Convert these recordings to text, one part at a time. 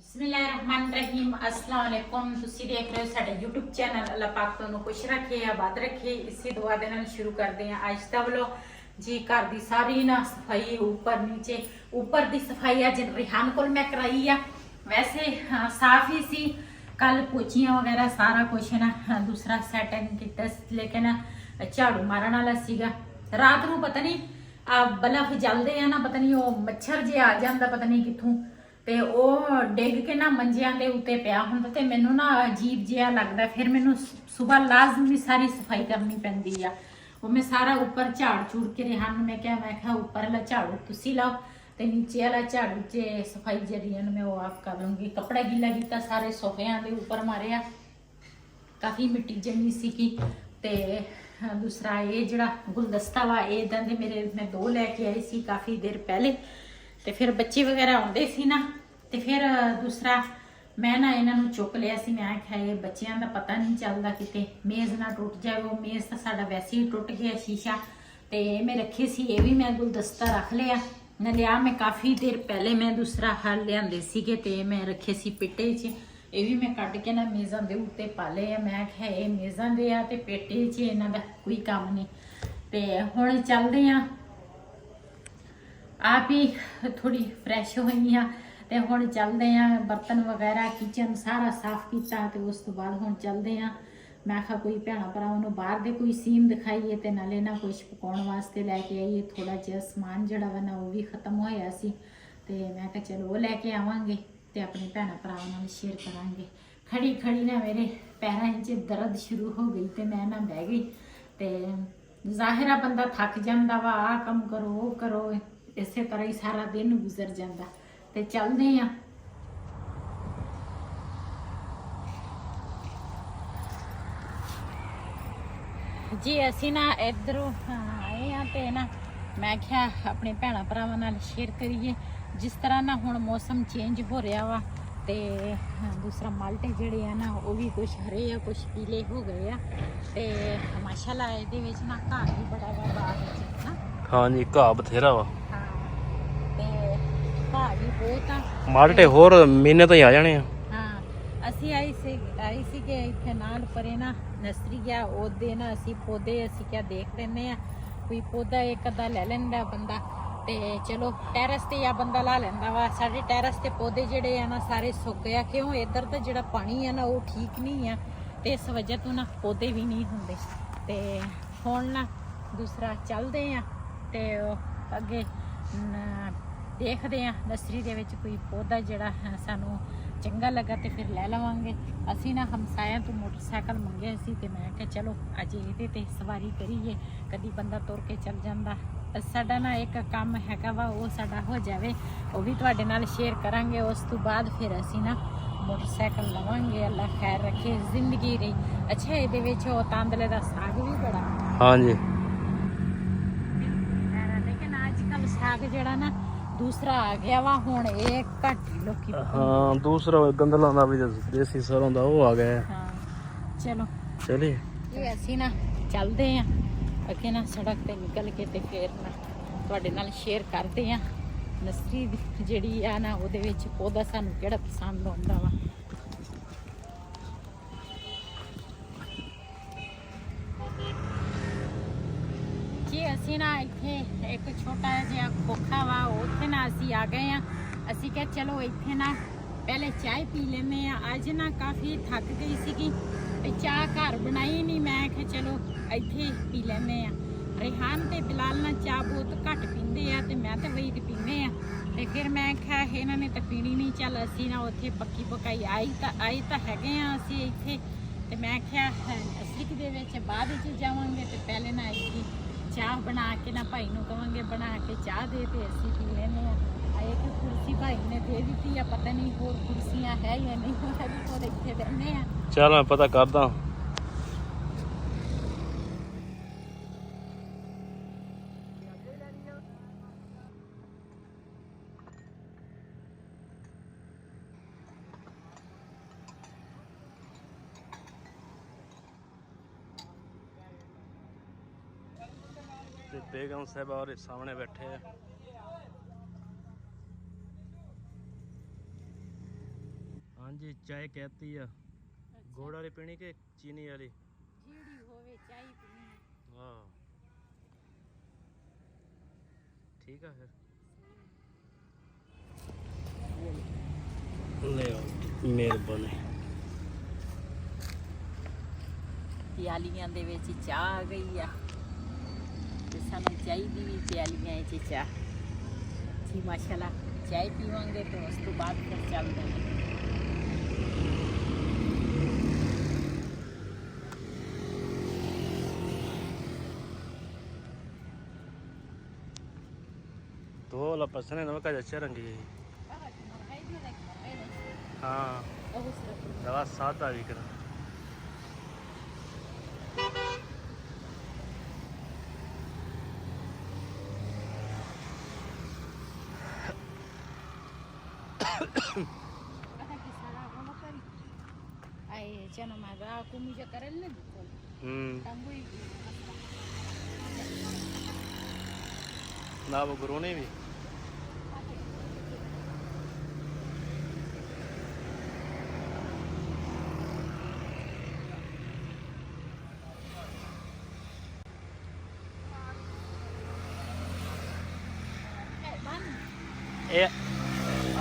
बिस्मिल्लाहिर्रहमानिर्रहीम अस्सलाम वालेकुम। ਤੁਸੀਂ ਦੇਖ ਰਹੇ ਹੋ ਸਾਡਾ YouTube ਚੈਨਲ। ਅੱਲਾਹ ਪਾਕ ਤੁਹਾਨੂੰ ਖੁਸ਼ ਰੱਖੇ ਆਬਾਦ ਰੱਖੇ। ਇਸੇ ਦੁਆ ਦੇ ਨਾਲ ਸ਼ੁਰੂ ਕਰਦੇ ਹਾਂ ਅੱਜ ਦਾ ਵਲੋਗ। ਜੀ ਘਰ ਦੀ ਸਾਰੀ ਨਾ ਸਫਾਈ ਉੱਪਰ ਨੀਚੇ ਉੱਪਰ ਦੀ ਸਫਾਈ ਅੱਜ ਰਿਹਾਨ ਕੋਲ ਮੈਂ ਕਰਾਈ ਆ। ਵੈਸੇ ਸਾਫ ਹੀ ਸੀ ਕੱਲ ਪੋਚੀਆਂ ਵਗੈਰਾ ਸਾਰਾ ਕੁਛ ਨਾ ਦੂਸਰਾ ਸੈਟਿੰਗ ਕੀਤਾ ਲੇਕਿਨ ਝਾੜੂ ਮਾਰਨ ਵਾਲਾ ਸੀਗਾ। ਰਾਤ ਨੂੰ ਪਤਾ ਨਹੀਂ ਬਲਬ ਜਲਦੇ ਆ ਨਾ ਪਤਾ ਨਹੀਂ ਉਹ ਮੱਛਰ ਜੇ ਆ ਜਾਂਦਾ ਪਤਾ ਨਹੀਂ ਕਿੱਥੋਂ ਤੇ ਉਹ ਡਿੱਗ ਕੇ ਨਾ ਮੰਜਿਆਂ ਦੇ ਉੱਤੇ ਪਿਆ ਹੁੰਦਾ ਤੇ ਮੈਨੂੰ ਨਾ ਅਜੀਬ ਜਿਹਾ ਲੱਗਦਾ। ਫਿਰ ਮੈਨੂੰ ਸਵੇਰ ਲਾਜ਼ਮੀ ਸਾਰੀ ਸਫਾਈ ਕਰਨੀ ਪੈਂਦੀ ਆ। ਉਹ ਮੈਂ ਸਾਰਾ ਉੱਪਰ ਝਾੜ ਝੂੜ ਕੇ ਰਿਹਾਨ ਨੂੰ ਮੈਂ ਕਿਹਾ ਉੱਪਰ ਵਾਲਾ ਝਾੜੂ ਤੁਸੀਂ ਲਾਓ ਤੇ ਨੀਚੇ ਵਾਲਾ ਝਾੜੂ 'ਚ ਸਫਾਈ ਜਿਹੜੀ ਮੈਂ ਉਹ ਆਪ ਕਰ ਲੂੰਗੀ। ਕੱਪੜਾ ਗਿੱਲਾ ਕੀਤਾ ਸਾਰੇ ਸੋਫਿਆਂ ਦੇ ਉੱਪਰ ਮਾਰਿਆ ਕਾਫੀ ਮਿੱਟੀ ਜੰਮੀ ਸੀ ਕੀ। ਤੇ ਦੂਸਰਾ ਇਹ ਜਿਹੜਾ ਗੁਲਦਸਤਾ ਵਾ ਇਹ ਇਦਾਂ ਦੇ ਮੇਰੇ ਮੈਂ ਦੋ ਲੈ ਕੇ ਆਈ ਸੀ ਕਾਫੀ ਦੇਰ ਪਹਿਲੇ ਤੇ ਫਿਰ ਬੱਚੇ ਵਗੈਰਾ ਆਉਂਦੇ ਸੀ ਨਾ ਤੇ ਫਿਰ ਦੂਸਰਾ ਮੈਂ ਨਾ ਇਹਨਾਂ ਨੂੰ ਚੁੱਕ ਲਿਆ ਸੀ। ਮੈਂ ਆਖਿਆ ਇਹ ਬੱਚਿਆਂ ਦਾ ਪਤਾ ਨਹੀਂ ਚੱਲਦਾ ਕਿਤੇ ਮੇਜ਼ ਨਾ ਟੁੱਟ ਜਾਵੇ। ਉਹ ਮੇਜ਼ ਤਾਂ ਸਾਡਾ ਵੈਸੇ ਹੀ ਟੁੱਟ ਗਿਆ ਸ਼ੀਸ਼ਾ ਤੇ ਮੈਂ ਰੱਖੇ ਸੀ। ਇਹ ਵੀ ਮੈਂ ਗੁਲਦਸਤਾ ਰੱਖ ਲਿਆ ਨਾ ਲਿਆ ਮੈਂ ਕਾਫੀ ਦੇਰ ਪਹਿਲੇ ਮੈਂ ਦੂਸਰਾ ਹਲ ਲਿਆਂਦੇ ਸੀਗੇ ਤੇ ਮੈਂ ਰੱਖੇ ਸੀ ਪੇਟੇ 'ਚ। ਇਹ ਵੀ ਮੈਂ ਕੱਢ ਕੇ ਨਾ ਮੇਜ਼ਾਂ ਦੇ ਉੱਤੇ ਪਾ ਲਏ ਆ। ਮੈਂ ਆਖਿਆ ਇਹ ਮੇਜ਼ਾਂ ਦੇ ਆ ਤੇ ਪੇਟੇ 'ਚ ਇਹਨਾਂ ਦਾ ਕੋਈ ਕੰਮ ਨਹੀਂ। ਤੇ ਹੁਣ ਚੱਲਦੇ ਆ ਆਪ ਹੀ ਥੋੜੀ ਫਰੈਸ਼ ਹੋਈ ਆ ਤੇ ਹੁਣ ਚੱਲਦੇ ਆ ਬਰਤਨ ਵਗੈਰਾ ਕਿਚਨ ਸਾਰਾ ਸਾਫ਼ ਕੀਤਾ ਤੇ ਉਸ ਤੋਂ ਬਾਅਦ ਹੁਣ ਚੱਲਦੇ ਆ। ਮੈਂ ਕਿਹਾ ਕੋਈ ਭੈਣਾ ਭਰਾਵਾਂ ਨੂੰ ਬਾਹਰ ਦੇ ਕੋਈ ਸੀਮ ਦਿਖਾਈਏ ਤੇ ਨਾਲੇ ਨਾ ਕੁਛ ਪਕਾਉਣ ਵਾਸਤੇ ਲੈ ਕੇ ਆਈਏ। ਥੋੜਾ ਜਿਹਾ ਸਮਾਨ ਜਿਹੜਾ ਵਾ ਨਾ ਉਹ ਵੀ ਖਤਮ ਹੋਇਆ ਸੀ ਤੇ ਮੈਂ ਕਿਹਾ ਚਲੋ ਉਹ ਲੈ ਕੇ ਆਵਾਂਗੇ ਤੇ ਆਪਣੇ ਭੈਣਾ ਭਰਾਵਾਂ ਨਾਲ ਸ਼ੇਅਰ ਕਰਾਂਗੇ। ਖੜੀ ਖੜੀ ਨਾ ਮੇਰੇ ਪੈਰਾਂ 'ਚ ਦਰਦ ਸ਼ੁਰੂ ਹੋ ਗਈ ਤੇ ਮੈਂ ਨਾ ਬਹਿ ਗਈ ਤੇ ਜ਼ਾਹਿਰਾ ਬੰਦਾ ਥੱਕ ਜਾਂਦਾ ਵਾ ਆਹ ਕੰਮ ਕਰੋ ਉਹ ਕਰੋ ਇਸੇ ਤਰ੍ਹਾਂ ਹੀ ਸਾਰਾ ਦਿਨ ਗੁਜ਼ਰ ਜਾਂਦਾ। ਤੇ ਚੱਲਦੇ ਆ ਜੀ ਅਸੀਂ ਨਾ ਇੱਧਰੋਂ ਆਏ ਆ ਤੇ ਨਾ ਮੈਂ ਕਿਹਾ ਆਪਣੇ ਭੈਣਾਂ ਭਰਾਵਾਂ ਨਾਲ ਸ਼ੇਅਰ ਕਰੀਏ। ਜਿਸ ਤਰ੍ਹਾਂ ਨਾ ਹੁਣ ਮੌਸਮ ਚੇਂਜ ਹੋ ਰਿਹਾ ਵਾ ਤੇ ਦੂਸਰਾ ਮਾਲਟੇ ਜਿਹੜੇ ਆ ਨਾ ਉਹ ਵੀ ਕੁਛ ਹਰੇ ਆ ਕੁਛ ਪੀਲੇ ਹੋ ਗਏ ਆ ਤੇ ਮਾਸ਼ਾਅੱਲਾ ਇਹਦੇ ਵਿੱਚ ਨਾ ਘਾਹ ਵੀ ਬੜਾ ਵਾ ਬਾਗ ਵਿੱਚ ਨਾ। ਹਾਂਜੀ ਘਾਹ ਬਥੇਰਾ ਵਾ ਤੇ ਘਾਹ ਵੀ ਬਹੁਤ ਆ। ਮਾਲਟੇ ਹੋਰ ਮਹੀਨੇ ਤੋਂ ਹੀ ਆ ਜਾਣੇ ਆ। ਹਾਂ ਅਸੀਂ ਆਈ ਸੀ ਕਿ ਇੱਥੇ ਨਾਲ ਪਰੇ ਨਾ ਨਰਸਰੀ ਆ ਉਹਦੇ ਨਾ ਅਸੀਂ ਪੌਦੇ ਅਸੀਂ ਕਿਆ ਦੇਖ ਲੈਂਦੇ ਆ ਕੋਈ ਪੌਦਾ ਇੱਕ ਅੱਧਾ ਲੈ ਲੈਂਦਾ ਬੰਦਾ ਤੇ ਚਲੋ ਟੈਰਸ ਤੇ ਆ ਬੰਦਾ ਲਾ ਲੈਂਦਾ ਵਾ। ਸਾਡੇ ਟੈਰਸ ਤੇ ਪੌਦੇ ਜਿਹੜੇ ਆ ਨਾ ਸਾਰੇ ਸੁੱਕ ਗਿਆ ਕਿਉਂ ਇੱਧਰ ਦਾ ਜਿਹੜਾ ਪਾਣੀ ਆ ਨਾ ਉਹ ਠੀਕ ਨਹੀਂ ਆ ਤੇ ਇਸ ਵਜ੍ਹਾ ਤੋਂ ਨਾ ਪੌਦੇ ਵੀ ਨਹੀਂ ਹੁੰਦੇ। ਤੇ ਹੁਣ ਨਾ ਦੂਸਰਾ ਚੱਲਦੇ ਆ ਤੇ ਅੱਗੇ ਦੇਖਦੇ ਆ ਨਰਸਰੀ ਦੇ ਵਿੱਚ ਕੋਈ ਪੌਦਾ ਜਿਹੜਾ ਸਾਨੂੰ ਚੰਗਾ ਲੱਗਾ ਤੇ ਫਿਰ ਲੈ ਲਵਾਂਗੇ। ਅਸੀਂ ਨਾ ਹਮਸਾਇਆਂ ਤੋਂ ਮੋਟਰਸਾਈਕਲ ਮੰਗਿਆ ਸੀ ਤੇ ਮੈਂ ਕਿਹਾ ਚਲੋ ਅੱਜ ਇਹਦੇ ਤੇ ਸਵਾਰੀ ਕਰੀਏ ਕਦੀ ਬੰਦਾ ਤੁਰ ਕੇ ਚੱਲ ਜਾਂਦਾ। ਸਾਡਾ ਨਾ ਇੱਕ ਕੰਮ ਹੈਗਾ ਵਾ ਉਹ ਸਾਡਾ ਹੋ ਜਾਵੇ ਉਹ ਵੀ ਤੁਹਾਡੇ ਨਾਲ ਸ਼ੇਅਰ ਕਰਾਂਗੇ। ਉਸ ਤੋਂ ਬਾਅਦ ਫਿਰ ਅਸੀਂ ਨਾ ਮੋਟਰਸਾਈਕਲ ਲਵਾਂਗੇ। ਅੱਲਾ ਖੈਰ ਰੱਖੇ ਜ਼ਿੰਦਗੀ ਰਹੀ। ਅੱਛਾ ਇਹਦੇ ਵਿੱਚ ਉਹ ਤਾਂਦਲੇ ਦਾ ਸਾਗ ਵੀ ਬੜਾ ਹਾਂਜੀ ਲੇਕਿਨ ਅੱਜ ਕੱਲ ਸਾਗ ਜਿਹੜਾ ਨਾ ਦੂਸਰਾ ਆ ਗਿਆ ਵਾ ਹੁਣ ਇਹ ਘੱਟ ਲੋਕੀ ਹਾਂ ਦੂਸਰਾ ਗੰਦਲਾਂ ਦਾ ਵੀ ਦੇਸੀ ਸਰੋਂ ਦਾ ਉਹ ਆ ਗਿਆ। ਹਾਂ ਚਲੋ ਚਲੇ ਇਹ ਅਸੀਂ ਨਾ ਚੱਲਦੇ ਆ ਅੱਗੇ ਨਾ ਸੜਕ ਤੇ ਨਿਕਲ ਕੇ ਤੇ ਫੇਰ ਨਾ ਤੁਹਾਡੇ ਨਾਲ ਸ਼ੇਅਰ ਕਰਦੇ ਆ ਨਰਸਰੀ ਜਿਹੜੀ ਆ ਨਾ ਉਹਦੇ ਵਿੱਚ ਪੌਦਾ ਸਾਨੂੰ ਕਿਹੜਾ ਪਸੰਦ ਆਉਂਦਾ ਵਾ। ਜੀ ਅਸੀਂ ਨਾ ਇੱਥੇ ਇੱਕ ਛੋਟਾ ਜਿਹਾ ਖੋਖਾ ਵਾ ਉੱਥੇ ਨਾ ਅਸੀਂ ਆ ਗਏ ਆ। ਅਸੀਂ ਕਿਹਾ ਚਲੋ ਇੱਥੇ ਨਾ ਪਹਿਲੇ ਚਾਹ ਪੀ ਲੈਂਦੇ ਆ। ਅੱਜ ਨਾ ਕਾਫੀ ਥੱਕ ਗਈ ਸੀਗੀ ਤੇ ਚਾਹ ਘਰ ਬਣਾਈ ਨਹੀਂ। ਮੈਂ ਕਿਹਾ ਚਲੋ ਇੱਥੇ ਪੀ ਲੈਂਦੇ ਆ। ਰਿਹਾਨ ਤੇ ਬਿਲਾਲ ਨਾ ਚਾਹ ਬਹੁਤ ਘੱਟ ਪੀਂਦੇ ਆ ਤੇ ਮੈਂ ਤੇ ਵਹੀ ਤੇ ਪੀਂਦੇ ਆ ਤੇ ਫਿਰ ਮੈਂ ਕਿਹਾ ਇਹਨਾਂ ਨੇ ਤਾਂ ਪੀਣੀ ਨਹੀਂ ਚੱਲ ਅਸੀਂ ਨਾ ਉੱਥੇ ਪੱਕੀ ਪਕਾਈ ਆਈ ਤਾਂ ਹੈਗੇ ਆ ਅਸੀਂ ਇੱਥੇ ਤੇ ਮੈਂ ਕਿਹਾ ਅਸਲੀਕ ਦੇ ਵਿੱਚ ਬਾਅਦ ਵਿੱਚ ਜਾਵਾਂਗੇ ਤੇ ਪਹਿਲੇ ਨਾ ਇੱਥੇ ਚਾਹ ਬਣਾ ਕੇ ਨਾ ਭਾਈ ਨੂੰ ਕਵਾਂਗੇ ਬਣਾ ਕੇ ਚਾਹ ਦੇ ਤੇ ਅਸੀਂ ਪੀ ਲੈਂਦੇ ਆ। ਇੱਕ ਕੁਰਸੀ ਭਾਈ ਨੇ ਦੇ ਦਿੱਤੀ ਆ ਪਤਾ ਨਹੀਂ ਹੋਰ ਕੁਰਸੀਆਂ ਹੈ ਜਾਂ ਨਹੀਂ ਹੋਰ ਇੱਥੇ ਬਹਿੰਦੇ ਆ। ਚੱਲ ਮੈਂ ਪਤਾ ਕਰਦਾ। ਤੇ ਬੇਗਮ ਸਾਹਿਬਾ और सामने बैठे हैं। ਹਾਂਜੀ ਚਾय कहती है गुड़ वाली पीनी के चीनी वाली ਜਿਹੜੀ ਹੋਵੇ ਚਾਹ ਪੀਣੀ ਹੈ। हाँ ठीक है फिर ले आओ मेहरबानी। ਪਿਆਲੀਆਂ ਦੇ ਵਿੱਚ ਚਾਹ ਆ ਗਈ ਆ ਤੇ ਸਾਨੂੰ ਚਾਹੀਦੀ ਵੀ ਪਿਆਲੀਆਂ 'ਚ ਚਾਹ ਜੀ ਮਾਸ਼ਾਅੱਲਾ। ਚਾਹ ਪੀਵਾਂਗੇ ਤੇ ਉਸ ਤੋਂ ਬਾਅਦ ਫਿਰ ਚੱਲਦੇ ਹਾਂ। तो वाला पसंद है नमक का अच्छा रंगी है। हाँ दवा सादा भी करा Cana maga aku mija karen na dukol. Tambui ना वो गुरु ने भी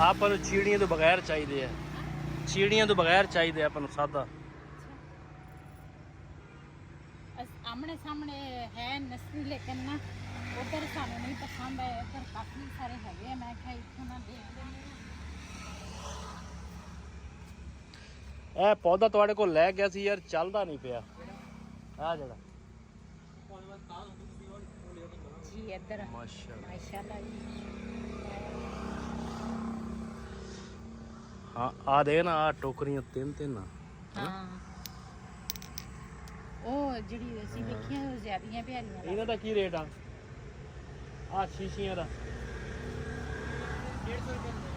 ਆਪਾਂ ਨੂੰ ਚੀੜੀਆਂ ਤੋਂ ਬਗੈਰ ਚਾਹੀਦੇ ਆ। ਚੀੜੀਆਂ ਤੋਂ ਬਗੈਰ ਚਾਹੀਦੇ ਆਪਾਂ ਨੂੰ ਸਾਦਾ। आमने सामने है नस्ली लेकिन ना उधर सानू नहीं पसंद है। इधर काफी सारे है मैं क्या इथों ना देख लेने। ਇਹ ਪੌਦਾ ਤੁਹਾਡੇ ਕੋਲ ਲੈ ਗਿਆ ਸੀ ਯਾਰ, ਚੱਲਦਾ ਨਹੀਂ ਪਿਆ ਆ ਜਿਹੜਾ जी। इधर माशाल्लाह जी। हाँ आ दे ना आ टोकरियां तीन तीन ना। हाँ ਉਹ ਜਿਹੜੀ ਅਸੀਂ ਵੇਖੀਆਂ ਉਹ ਜ਼ਿਆਦੀਆਂ ਪਿਆਰੀਆਂ ਇਹਨਾਂ ਦਾ ਕੀ ਰੇਟ ਆ ਸ਼ੀਸ਼ੀਆਂ ਦਾ? 150 ਰੁਪਏ।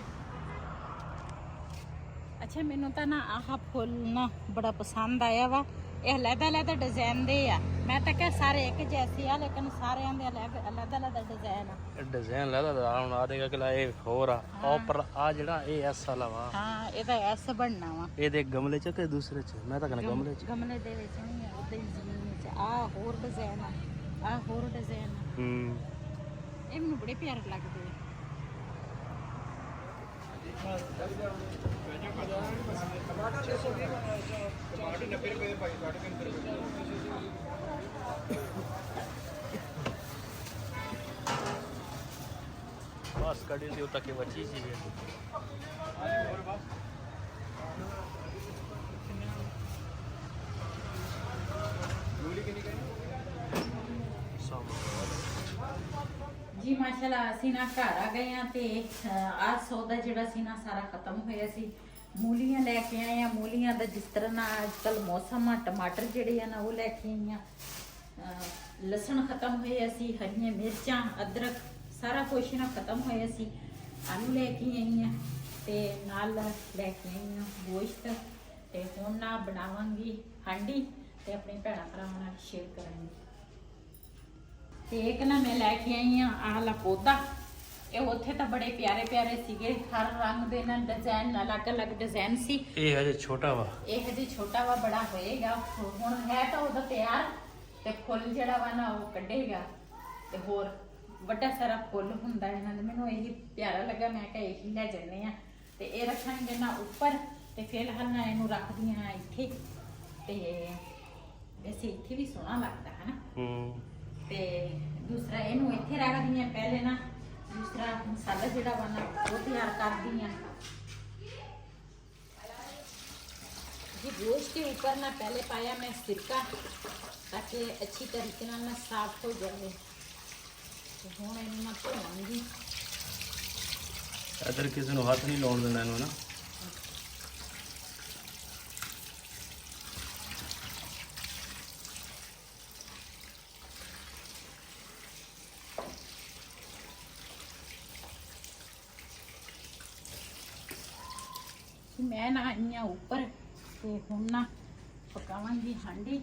ਅੱਛਾ ਮੈਨੂੰ ਤਾਂ ਨਾ ਆਹ ਫੁੱਲ ਨਾ ਬੜਾ ਪਸੰਦ ਆਇਆ ਵਾ। ਇਹ ਅਲੱਗ-ਅਲੱਗ ਡਿਜ਼ਾਈਨ ਦੇ ਆ। ਮੈਂ ਤਾਂ ਕਿਹਾ ਸਾਰੇ ਇੱਕ ਜੈਸੇ ਆ ਲੇਕਿਨ ਸਾਰਿਆਂ ਦੇ ਅਲੱਗ-ਅਲੱਗ ਡਿਜ਼ਾਈਨ ਆ। ਇਹ ਡਿਜ਼ਾਈਨ ਲੈਦਾ ਹੁਣ ਆ ਦੇਗਾ ਕਿ ਇਹ ਹੋਰ ਆ ਉੱਪਰ ਆ ਜਿਹੜਾ ਇਹ ਐਸ ਵਾਲਾ ਵਾ। ਹਾਂ ਇਹਦਾ ਐਸ ਬਣਨਾ ਵਾ। ਇਹਦੇ ਗਮਲੇ ਚ ਕਿ ਦੂਸਰੇ ਚ? ਮੈਂ ਤਾਂ ਕਹਿੰਦਾ ਗਮਲੇ ਚ। ਗਮਲੇ ਦੇ ਵਿੱਚ ਨਹੀਂ ਆ, ਉਦਾਂ ਹੀ ਜ਼ਮੀਨ ਵਿੱਚ। ਆ ਹੋਰ ਡਿਜ਼ਾਈਨ ਆ, ਆ ਹੋਰ ਡਿਜ਼ਾਈਨ ਆ। ਇਹ ਮੈਨੂੰ ਬੜੇ ਪਿਆਰੇ ਲੱਗਦੇ ਆ। बस कड़ी सी तक के बची चीज है। ਜੀ ਮਾਸ਼ਾਅੱਲਾ ਅਸੀਂ ਨਾ ਘਰ ਆ ਗਏ ਆ ਤੇ ਆਹ ਸੌਦਾ ਜਿਹੜਾ ਸੀ ਨਾ ਸਾਰਾ ਖਤਮ ਹੋਇਆ ਸੀ। ਮੂਲੀਆਂ ਲੈ ਕੇ ਆਏ ਆ। ਮੂਲੀਆਂ ਦਾ ਜਿਸ ਤਰ੍ਹਾਂ ਨਾ ਅੱਜ ਕੱਲ ਮੌਸਮ ਆ, ਟਮਾਟਰ ਜਿਹੜੇ ਆ ਨਾ ਉਹ ਲੈ ਕੇ ਆਈਆਂ। ਲਸਣ ਖਤਮ ਹੋਇਆ ਸੀ, ਹਰੀਆਂ ਮਿਰਚਾਂ, ਅਦਰਕ ਸਾਰਾ ਕੁਝ ਨਾ ਖਤਮ ਹੋਇਆ ਸੀ। ਆਲੂ ਲੈ ਕੇ ਆਈਆਂ ਤੇ ਨਾਲ ਲੈ ਕੇ ਆਈਆਂ ਗੋਸ਼ਤ। ਤੇ ਹੁਣ ਨਾ ਬਣਾਵਾਂਗੀ ਹਾਂਡੀ ਤੇ ਆਪਣੇ ਭੈਣਾਂ ਭਰਾਵਾਂ ਨਾਲ ਸ਼ੇਅਰ ਕਰਾਂਗੀ। ਤੇ ਇੱਕ ਨਾ ਮੈਂ ਲੈ ਕੇ ਆਈ ਆ ਆਹ ਲਾ ਪੌਦਾ। ਇਹ ਉੱਥੇ ਤਾਂ ਬੜੇ ਪਿਆਰੇ ਪਿਆਰੇ ਸੀਗੇ, ਹਰ ਰੰਗ ਦੇ ਨਾਲ ਡਿਜ਼ਾਈਨ, ਅਲੱਗ-ਅਲੱਗ ਡਿਜ਼ਾਈਨ ਸੀ। ਇਹ ਹਜੇ ਛੋਟਾ ਵਾ, ਇਹ ਹਜੇ ਛੋਟਾ ਵਾ, ਬੜਾ ਹੋਏਗਾ। ਹੁਣ ਹੈ ਤਾਂ ਉਹਦਾ ਤਿਆਰ ਤੇ ਫੁੱਲ ਜਿਹੜਾ ਵਾ ਨਾ ਉਹ ਕੱਢੇਗਾ ਤੇ ਹੋਰ ਵੱਡਾ ਸਾਰਾ ਫੁੱਲ ਹੁੰਦਾ ਇਹਨਾਂ ਦੇ। ਮੈਨੂੰ ਇਹੀ ਪਿਆਰਾ ਲੱਗਾ, ਮੈਂ ਕਿਹਾ ਇਹੀ ਲੈ ਜਾਂਦੇ ਆ ਤੇ ਇਹ ਰੱਖਾਂਗੇ ਨਾ ਉੱਪਰ। ਤੇ ਫਿਲਹਾਲ ਨਾ ਇਹਨੂੰ ਰੱਖਦੀਆਂ ਇੱਥੇ ਤੇ ਵੈਸੇ ਇੱਥੇ ਵੀ ਸੋਹਣਾ ਲੱਗਦਾ ਹੈ ਨਾ। ਤੇ ਦੂਸਰਾ ਇਹਨੂੰ ਇੱਥੇ ਰੱਖਦੀ ਆ। ਪਹਿਲੇ ਨਾ ਦੂਸਰਾ ਮਸਾਲਾ ਜਿਹੜਾ ਵਾ ਨਾ ਉਹ ਤਿਆਰ ਕਰਦੀ ਆ ਜੀ। गोश्त के ऊपर ना पहले पाया मैं सिरका ताकि अच्छी तरीके ना साफ हो जाए। तो हुण इन्हूं मैं धोवांगी। इधर किसी ने हाथ नहीं लाउण देना इन्हूं ना। मैं ना आई हाँ उपर ते हुण ना पकावांगी हांडी।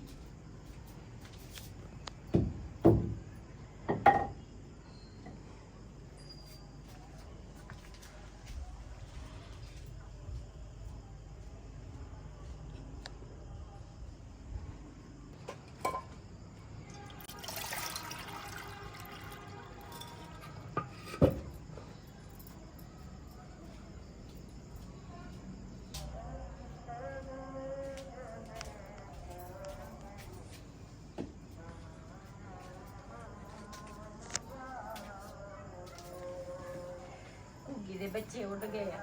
ਦੇ ਬੱਚੇ ਉੱਡ ਗਏ ਆ।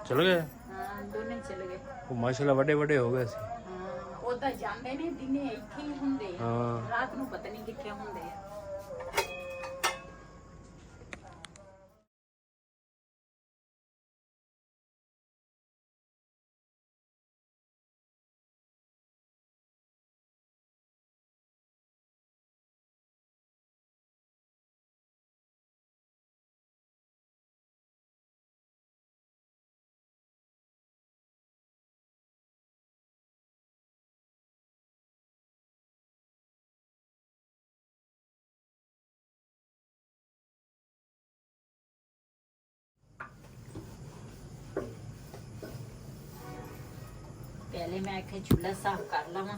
ਚਲ ਗਏ? ਹਾਂ ਦੋਨੇ ਚਲੇ ਗਏ। ਉਹ ਮਾਸ਼ਾਅੱਲਾ ਵੱਡੇ ਵੱਡੇ ਹੋ ਗਏ ਸੀ। ਹਾਂ ਉਹ ਤਾਂ ਜਾਂਦੇ ਨੇ, ਦਿਨੇ ਇੱਥੇ ਹੀ ਹੁੰਦੇ ਆ, ਹਾਂ ਰਾਤ ਨੂੰ ਪਤਾ ਨਹੀਂ ਕਿੱਥੇ ਹੁੰਦੇ ਆ। पहले मैं आखे चूल्हा साफ कर लवा।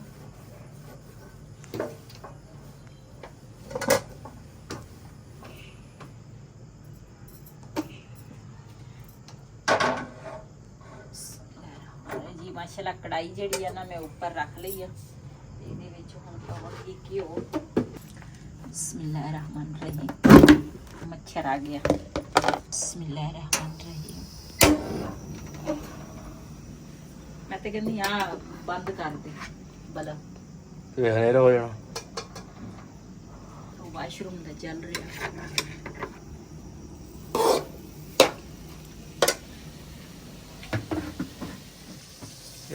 जी माशाल्लाह कढ़ाई जड़ी है ना मैं ऊपर रख ली है। ਇਹਦੇ ਵਿੱਚ ਹੁਣ ਪਾਵਾਂਗੀ ਘਿਓ। बिस्मिल्लाहिर्रहमानिर्रहीम। मच्छर आ गया। बिस्मिल्लाहिर्रहमानिर्रहीम। मैं तो कहनी आ बंद कर दे बल्ब, ਤੇ ਹਨੇਰਾ ਹੋ ਜਾਣਾ। वाशरूम ਦਾ ਚੱਲ ਰਿਹਾ।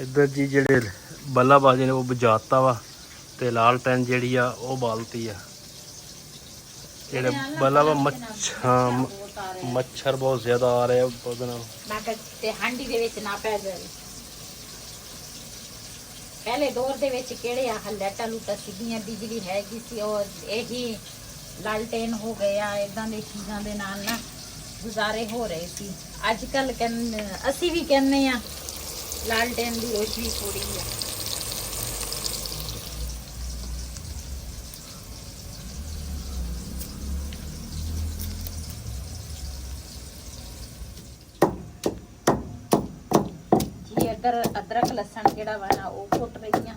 ਇੱਧਰ ਜੀ ਜਿਹੜੇ ਬੱਲਾਬਾਜ਼ੀ ਨੇ ਉਹ ਬੁਝਾਤਾ ਵਾ ਤੇ ਲਾਲਟੈਨ ਜਿਹੜੀ ਆ ਉਹ ਬਾਲਤੀ ਆ। ਜਿਹੜੇ ਬੱਲਾ ਵਾ ਮੱਛਰ ਬਹੁਤ ਜ਼ਿਆਦਾ ਆ ਰਹੇ ਆ ਉਹਦੇ ਨਾਲ। ਮੈਂ ਤੇ ਹਾਂਡੀ ਦੇ ਵਿੱਚ ਨਾ ਪੈ ਜਾਵੇ। ਪਹਿਲੇ ਦੌਰ ਦੇ ਵਿੱਚ ਕਿਹੜੇ ਆ ਲੈਟਾਂ ਲੂਟਾਂ ਸਿੱਧੀਆਂ ਬਿਜਲੀ ਹੈਗੀ ਸੀ, ਔਰ ਇਹੀ ਲਾਲਟੇਨ ਹੋ ਗਿਆ, ਇਦਾਂ ਦੀ ਚੀਜ਼ਾਂ ਦੇ ਨਾਲ ਨਾ ਗੁਜ਼ਾਰੇ ਹੋ ਰਹੇ ਸੀ। ਅੱਜ ਕੱਲ ਅਸੀਂ ਵੀ ਕਹਿੰਦੇ ਆ ਲਾਲਟੇਨ ਦੀ ਰੋਸ਼ਨੀ ਥੋੜੀ ਆ। ਜੀ ਇੱਧਰ ਅਦਰਕ ਲਸਣ ਜਿਹੜਾ ਵਾ ਨਾ ਉਹ ਕੁੱਟ ਰਹੀ ਆ।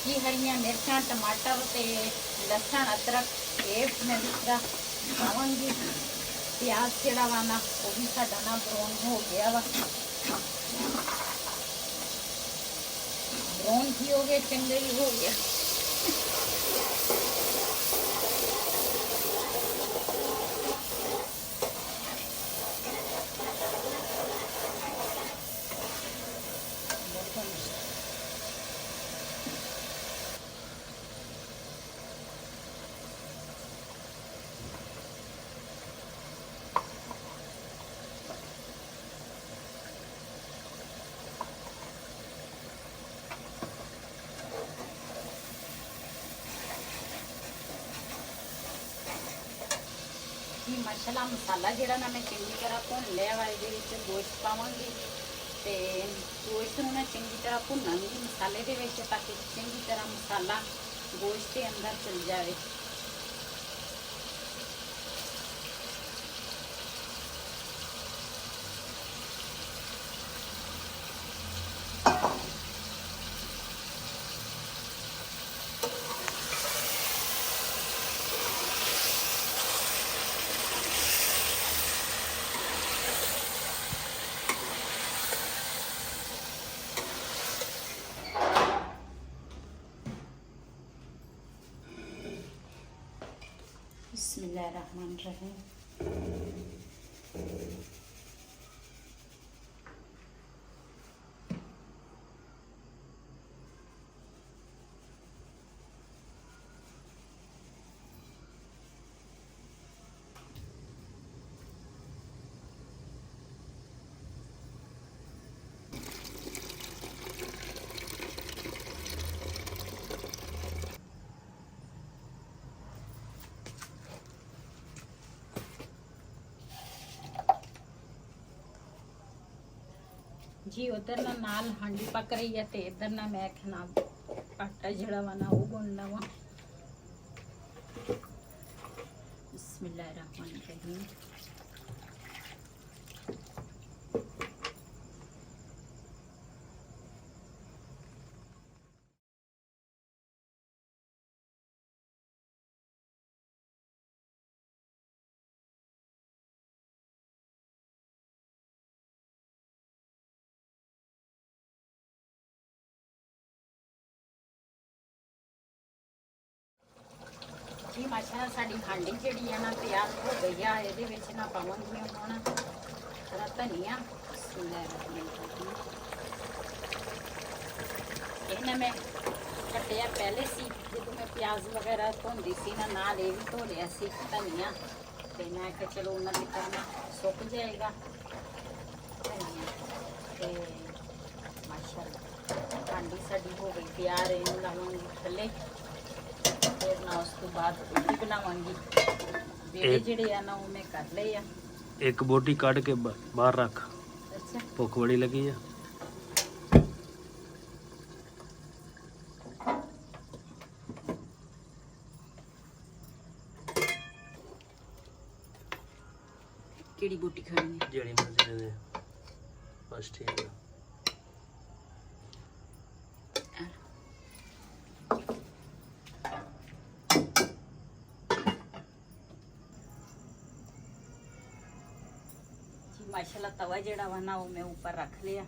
ये हरिया मिर्चा टमाटर ते लसन अदरक ये मैं दूसरा पावांगी। प्याज जेड़ा वा ना वो भी साडा ना ब्राउन हो गया वा। ब्राउन ही हो गया, चंगा ही हो गया। जी माशाल्लाह मसाला जेड़ा ना मैं चंगी तरह भुन लिया वा। ਇਹਦੇ ਵਿੱਚ ਗੋਸ਼ਤ ਪਾਵਾਂਗੀ ਤੇ ਗੋਸ਼ਤ ਨੂੰ ਨਾ ਚੰਗੀ ਤਰ੍ਹਾਂ ਭੁੰਨਾਂਗੀ ਮਸਾਲੇ ਦੇ ਵਿੱਚ ਤਾਂ ਕਿ ਚੰਗੀ ਤਰ੍ਹਾਂ ਮਸਾਲਾ ਗੋਸ਼ਤ ਦੇ ਅੰਦਰ ਚਲ ਜਾਵੇ। बिस्मिल्लाहिर्रहमानिर्रहीम। ਜੀ ਉਧਰ ਨਾਲ ਹਾਂਡੀ ਪੱਕ ਰਹੀ ਹੈ ਤੇ ਇਧਰ ਨਾ ਮੈਂ ਖਾਣਾ ਆਟਾ ਜਿਹੜਾ ਵਾ ਨਾ ਉਹ ਗੁੰਨਣਾ ਵਾ। ਬਿਸਮਿल्लाहिर्रहमानिर्रहीम। जी माशाल्लाह साड़ी हांडी ਜਿਹੜੀ ਆ ਨਾ ਤਿਆਰ ਹੋ ਗਈ ਆ। ਇਹਦੇ ਵਿੱਚ ਨਾ ਪਾਵਾਂਗੀ ਹੁਣ ਥੋੜਾ ਧਨੀਆ। ਇਹ ਨਾ ਮੈਂ ਕੱਟਿਆ ਪਹਿਲੇ ਸੀ ਜਦੋਂ ਮੈਂ ਪਿਆਜ਼ ਵਗੈਰਾ ਧੋਂਦੀ ਸੀ ਨਾ, ਨਾਲ ਇਹ ਵੀ ਧੋ ਲਿਆ ਸੀ ਧਨੀਆ। ਤੇ ਮੈਂ ਕਿਹਾ ਚਲੋ ਉਹਨਾਂ ਦੇ ਕਰਨਾ ਸੁੱਕ ਜਾਏਗਾ ਧਨੀਆ। ਤੇ ਮਾਸ਼ਾਅੱਲਾ ਹਾਂਡੀ ਸਾਡੀ ਹੋ ਗਈ ਤਿਆਰ। ਇਹਨੂੰ ਲਾਵਾਂਗੀ ਥੱਲੇ, ਫਿਰ ਨਾ ਉਸ ਤੋਂ ਬਾਅਦ ਰੋਟੀ ਬਣਾਵਾਂਗੀ। ਵੇਲੇ ਜਿਹੜੇ ਆ ਨਾ ਉਹ ਮੈਂ ਕਰ ਲਏ ਆ। ਇੱਕ ਬੋਟੀ ਕੱਢ ਕੇ ਬਾਹਰ ਰੱਖ, ਅੱਛਾ ਭੁੱਖ ਬੜੀ ਲੱਗੀ ਆ। ਕਿਹੜੀ ਬੋਟੀ ਖਾਣੀ ਹੈ? ਜਿਹੜੀ ਮਰਜ਼ੀ ਦੇ ਦੇ, ਬਸ ਠੀਕ ਆ। माशाल्लाह तवा जेड़ा वा ना वो मैं ऊपर रख लिया।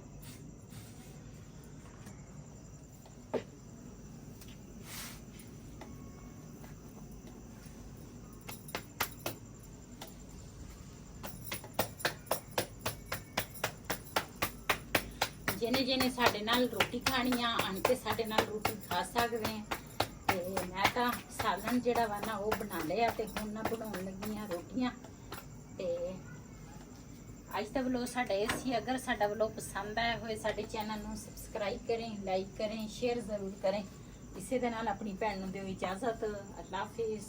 जिन्हें जिन्हें साडे नाल रोटी खानी आन के साडे नाल रोटी खा सकते हैं। ते मैं तो सालन जेड़ा वा ना वो बना लिया ते हुण ना बनाउण लगी आ रोटियां। ते ਅੱਜ ਦਾ ਵਲੋਗ ਸਾਡਾ ਇਹ ਸੀ। ਅਗਰ ਸਾਡਾ ਵਲੋਗ ਪਸੰਦ ਆਇਆ ਹੋਏ ਸਾਡੇ ਚੈਨਲ ਨੂੰ ਸਬਸਕ੍ਰਾਈਬ ਕरें, ਲਾਈਕ करें, ਸ਼ੇਅਰ ਜ਼ਰੂਰ करें। ਇਸੇ ਦੇ ਨਾਲ ਆਪਣੀ ਭੈਣ ਨੂੰ ਦਿਓ ਇਜਾਜ਼ਤ। ਅੱਲਾਹ ਹਾਫਿਜ਼।